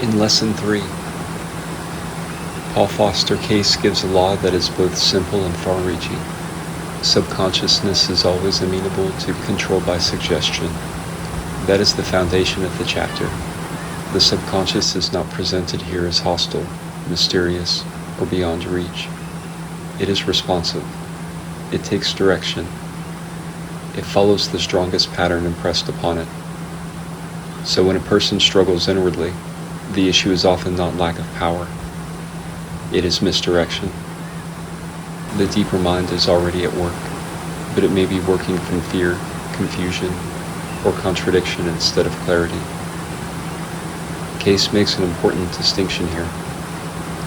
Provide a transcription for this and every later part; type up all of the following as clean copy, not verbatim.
In Lesson 3, Paul Foster Case gives a law that is both simple and far-reaching. Subconsciousness is always amenable to control by suggestion. That is the foundation of the chapter. The subconscious is not presented here as hostile, mysterious, or beyond reach. It is responsive. It takes direction. It follows the strongest pattern impressed upon it. So when a person struggles inwardly, the issue is often not lack of power. It is misdirection. The deeper mind is already at work, but it may be working from fear, confusion, or contradiction instead of clarity. Case makes an important distinction here.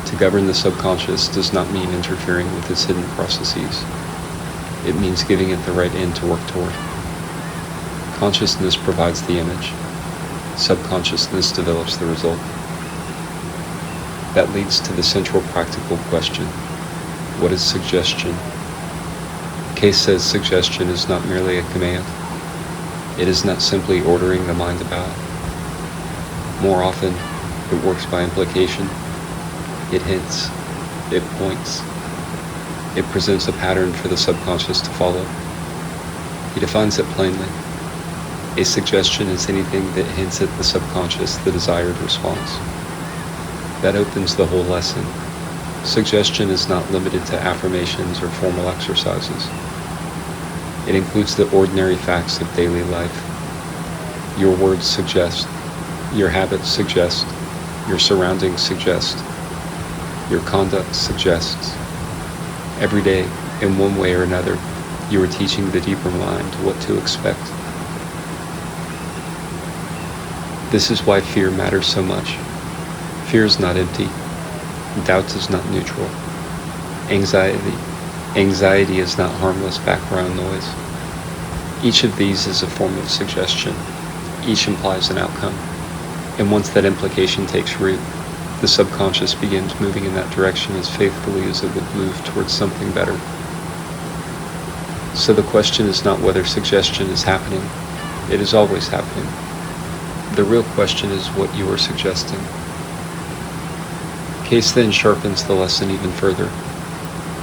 To govern the subconscious does not mean interfering with its hidden processes. It means giving it the right end to work toward. Consciousness provides the image. Subconsciousness develops the result. That leads to the central practical question. What is suggestion? Case says suggestion is not merely a command. It is not simply ordering the mind about. More often, it works by implication. It hints. It points. It presents a pattern for the subconscious to follow. He defines it plainly. A suggestion is anything that hints at the subconscious the desired response. That opens the whole lesson. Suggestion is not limited to affirmations or formal exercises. It includes the ordinary facts of daily life. Your words suggest. Your habits suggest. Your surroundings suggest. Your conduct suggests. Every day, in one way or another, you are teaching the deeper mind what to expect. This is why fear matters so much. Fear is not empty. Doubt is not neutral. Anxiety is not harmless background noise. Each of these is a form of suggestion. Each implies an outcome. And once that implication takes root, the subconscious begins moving in that direction as faithfully as it would move towards something better. So the question is not whether suggestion is happening. It is always happening. The real question is what you are suggesting. Case then sharpens the lesson even further.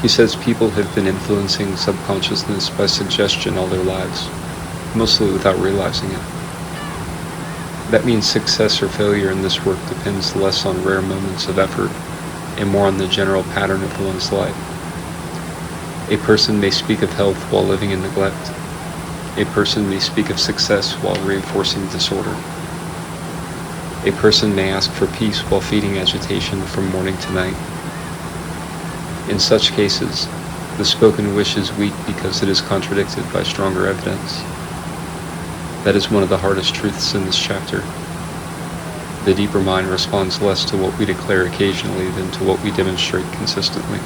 He says people have been influencing subconsciousness by suggestion all their lives, mostly without realizing it. That means success or failure in this work depends less on rare moments of effort and more on the general pattern of one's life. A person may speak of health while living in neglect. A person may speak of success while reinforcing disorder. A person may ask for peace while feeding agitation from morning to night. In such cases, the spoken wish is weak because it is contradicted by stronger evidence. That is one of the hardest truths in this chapter. The deeper mind responds less to what we declare occasionally than to what we demonstrate consistently.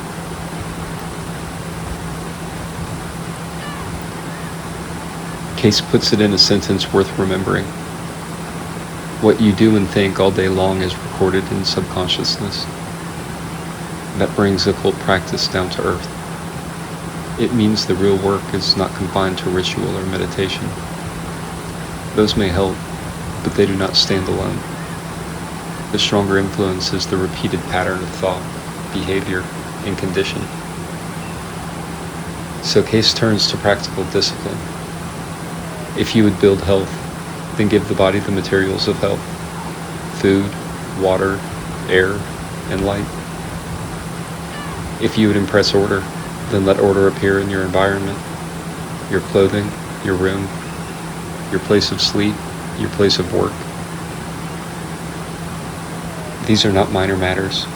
Case puts it in a sentence worth remembering. What you do and think all day long is recorded in subconsciousness. That brings occult practice down to earth. It means the real work is not confined to ritual or meditation. Those may help, but they do not stand alone. The stronger influence is the repeated pattern of thought, behavior, and condition. So Case turns to practical discipline. If you would build health, then give the body the materials of health: food, water, air, and light. If you would impress order, then let order appear in your environment, your clothing, your room, your place of sleep, your place of work. These are not minor matters.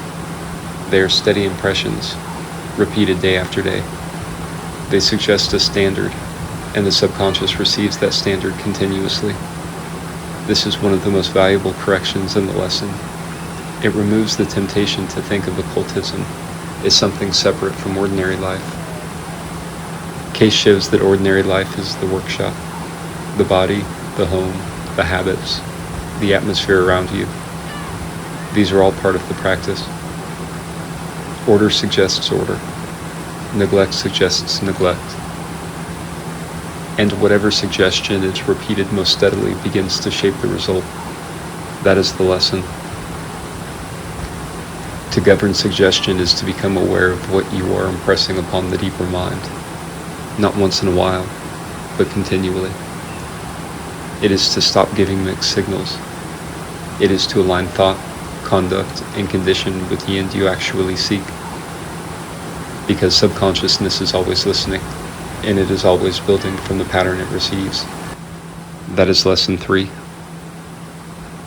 They are steady impressions, repeated day after day. They suggest a standard, and the subconscious receives that standard continuously. This is one of the most valuable corrections in the lesson. It removes the temptation to think of occultism as something separate from ordinary life. Case shows that ordinary life is the workshop, the body, the home, the habits, the atmosphere around you. These are all part of the practice. Order suggests order. Neglect suggests neglect. And whatever suggestion is repeated most steadily begins to shape the result. That is the lesson. To govern suggestion is to become aware of what you are impressing upon the deeper mind, not once in a while, but continually. It is to stop giving mixed signals. It is to align thought, conduct, and condition with the end you actually seek. Because subconsciousness is always listening, and it is always building from the pattern it receives. That is lesson 3.